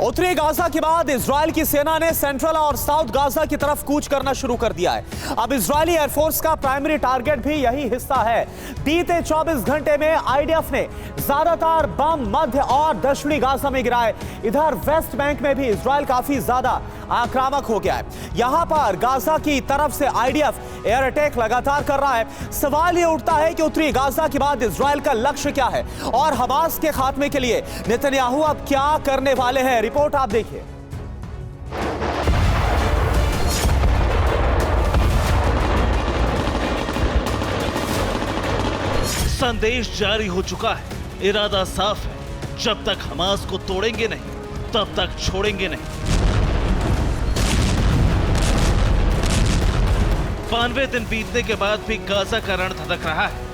उत्तरी गाजा के बाद इजरायल की सेना ने सेंट्रल और साउथ गाजा की तरफ कूच करना शुरू कर दिया है। अब इजरायली एयरफोर्स का प्राइमरी टारगेट भी यही हिस्सा है। बीते 24 घंटे में आईडीएफ ने ज्यादातर बम मध्य और दक्षिणी गाजा में गिराए। इधर वेस्ट बैंक में भी इजरायल काफी ज्यादा आक्रामक हो गया है। यहां पर गाजा की तरफ से आईडीएफ एयर अटैक लगातार कर रहा है। सवाल यह उठता है कि उत्तरी गाजा के बाद इजरायल का लक्ष्य क्या है और हमास के खात्मे के लिए नेतन्याहू अब क्या करने वाले हैं। रिपोर्ट आप देखिए। संदेश जारी हो चुका है, इरादा साफ है, जब तक हमास को तोड़ेंगे नहीं तब तक छोड़ेंगे नहीं। 92 दिन बीतने के बाद भी गाजा का रण धधक रहा है।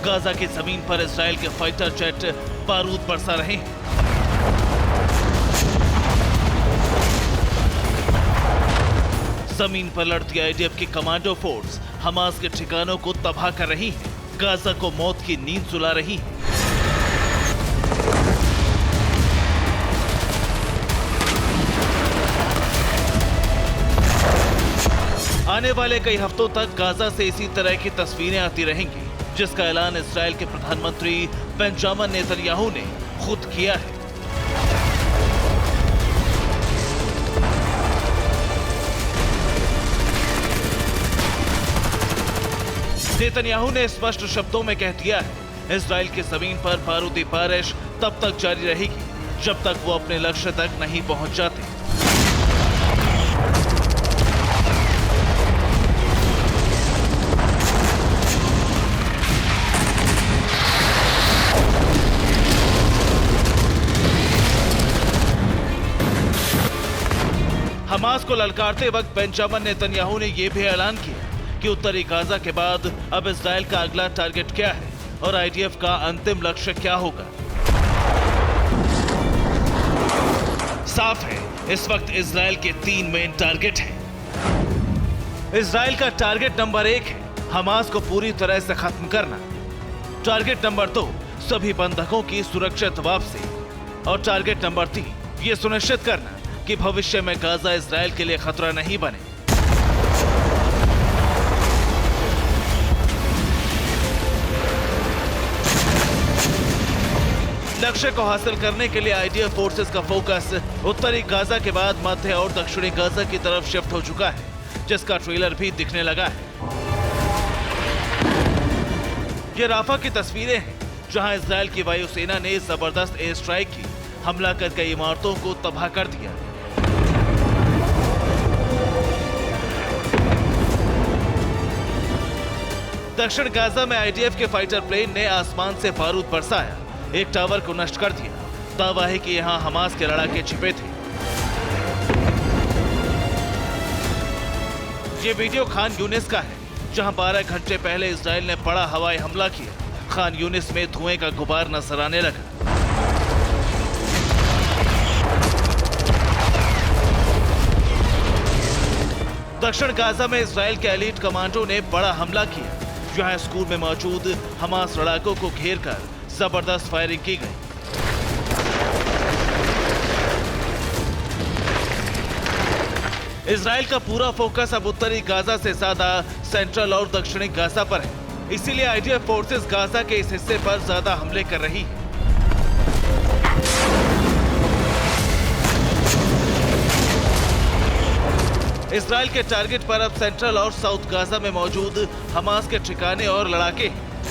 गाजा की जमीन पर इजरायल के फाइटर जेट बारूद बरसा रहे हैं। जमीन पर लड़ती आईडीएफ की कमांडो फोर्स हमास के ठिकानों को तबाह कर रही है, गाजा को मौत की नींद सुला रही है। आने वाले कई हफ्तों तक गाजा से इसी तरह की तस्वीरें आती रहेंगी, जिसका ऐलान इस्राएल के प्रधानमंत्री बेंजामिन नेतन्याहू ने खुद किया है। नेतन्याहू ने स्पष्ट शब्दों में कह दिया है, इस्राएल की जमीन पर बारूदी बारिश तब तक जारी रहेगी जब तक वो अपने लक्ष्य तक नहीं पहुंच जाते। हमास को ललकारते वक्त बेंजामिन नेतन्याहू ने यह भी ऐलान किया कि उत्तरी गाजा के बाद अब इजरायल का अगला टारगेट क्या है और आईडीएफ का अंतिम लक्ष्य क्या होगा। साफ है, इस वक्त इजरायल के 3 मेन टारगेट हैं। इजरायल का टारगेट नंबर 1 है हमास को पूरी तरह से खत्म करना। टारगेट नंबर 2 सभी बंधकों की सुरक्षित वापसी और टारगेट नंबर 3 ये सुनिश्चित करना कि भविष्य में गाजा इजरायल के लिए खतरा नहीं बने। लक्ष्य को हासिल करने के लिए आईडीएफ फोर्सेस का फोकस उत्तरी गाजा के बाद मध्य और दक्षिणी गाजा की तरफ शिफ्ट हो चुका है, जिसका ट्रेलर भी दिखने लगा है। ये राफा की तस्वीरें हैं, जहां इजरायल की वायुसेना ने जबरदस्त एयर स्ट्राइक की, हमला कर कई इमारतों को तबाह कर दिया। दक्षिण गाजा में आईडीएफ के फाइटर प्लेन ने आसमान से बारूद बरसाया, एक टावर को नष्ट कर दिया। दावा है कि यहां हमास के लड़ाके छिपे थे। ये वीडियो खान यूनिस का है, जहां 12 घंटे पहले इजरायल ने बड़ा हवाई हमला किया। खान यूनिस में धुएं का गुबार नजर आने लगा। दक्षिण गाजा में इजरायल के एलीट कमांडो ने बड़ा हमला किया, जहां स्कूल में मौजूद हमास लड़ाकों को घेरकर जबरदस्त फायरिंग की गई। इजरायल का पूरा फोकस अब उत्तरी गाजा से ज्यादा सेंट्रल और दक्षिणी गाजा पर है, इसीलिए आईडीएफ फोर्सेस गाजा के इस हिस्से पर ज्यादा हमले कर रही है। इजरायल के टारगेट पर अब सेंट्रल और साउथ गाजा में मौजूद हमास के ठिकाने और लड़ाके।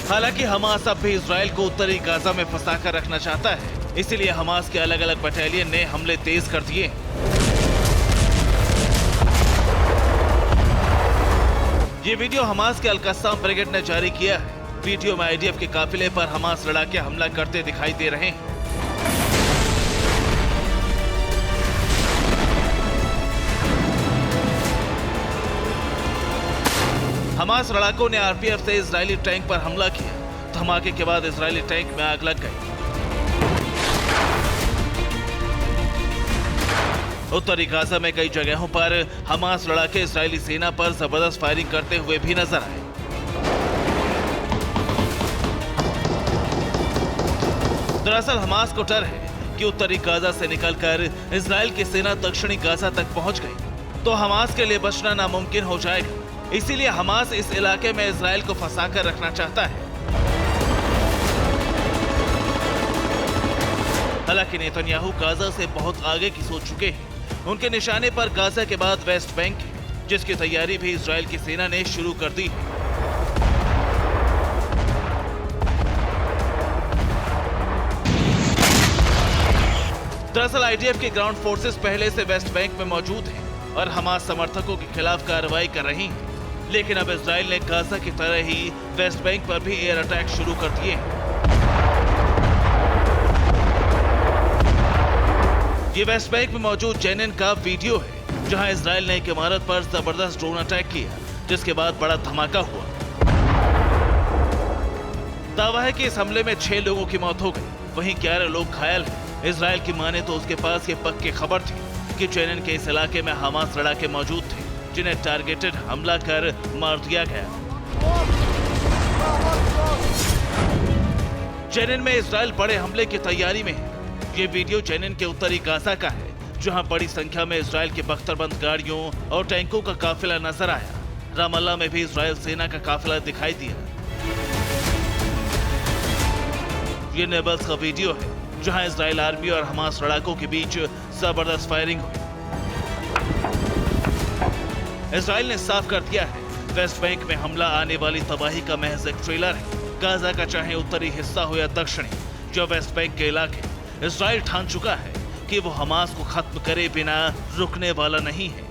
हालांकि हमास अब भी इजरायल को उत्तरी गाजा में फंसाकर रखना चाहता है, इसीलिए हमास के अलग अलग बटालियन ने हमले तेज कर दिए। ये वीडियो हमास के अल-कस्साम ब्रिगेड ने जारी किया है। वीडियो में आईडीएफ के काफिले पर हमास लड़ाके हमला करते दिखाई दे रहे हैं। हमास लड़ाकों ने आरपीएफ से इजरायली टैंक पर हमला किया। धमाके के बाद इजरायली टैंक में आग लग गई। उत्तरी गाजा में कई जगहों पर हमास लड़ाके इजरायली सेना पर जबरदस्त फायरिंग करते हुए भी नजर आए। दरअसल हमास को डर है कि उत्तरी गाजा से निकलकर इजराइल की सेना दक्षिणी गाजा तक पहुंच गई तो हमास के लिए बचना नामुमकिन हो जाएगा। इसीलिए हमास इस इलाके में इजराइल को फंसाकर रखना चाहता है। हालांकि नेतन्याहू गाजा से बहुत आगे की सोच चुके हैं। उनके निशाने पर गाजा के बाद वेस्ट बैंक है, जिसकी तैयारी भी इजराइल की सेना ने शुरू कर दी है। दरअसल आईडीएफ की ग्राउंड फोर्सेस पहले से वेस्ट बैंक में मौजूद हैं और हमास समर्थकों के खिलाफ कार्रवाई कर रही हैं। लेकिन अब इजराइल ने गाजा की तरह ही वेस्ट बैंक पर भी एयर अटैक शुरू कर दिए हैं। ये वेस्ट बैंक में मौजूद जेनिन का वीडियो है, जहां इजराइल ने एक इमारत पर जबरदस्त ड्रोन अटैक किया, जिसके बाद बड़ा धमाका हुआ। दावा है कि इस हमले में 6 लोगों की मौत हो गई, वहीं 11 लोग घायल हैं। इजराइल की माने तो उसके पास ये पक्की खबर थी कि जेनिन के इस इलाके में हमास लड़ाके मौजूद थे, जिन्हें टारगेटेड हमला कर मार दिया गया। जेनिन में इजराइल बड़े हमले की तैयारी में है। ये वीडियो जेनिन के उत्तरी गाजा का है, जहां बड़ी संख्या में इजराइल की बख्तरबंद गाड़ियों और टैंकों का काफिला नजर आया। रामल्ला में भी इजराइल सेना का काफिला दिखाई दिया। ये नेबल्स का वीडियो है, जहां इजराइल आर्मी और हमास लड़ाकों के बीच जबरदस्त फायरिंग हुई। इजराइल ने साफ कर दिया है, वेस्ट बैंक में हमला आने वाली तबाही का महज एक ट्रेलर है। गाजा का चाहे उत्तरी हिस्सा हो या दक्षिणी, जो वेस्ट बैंक के इलाके, इजराइल ठान चुका है कि वो हमास को खत्म करे बिना रुकने वाला नहीं है।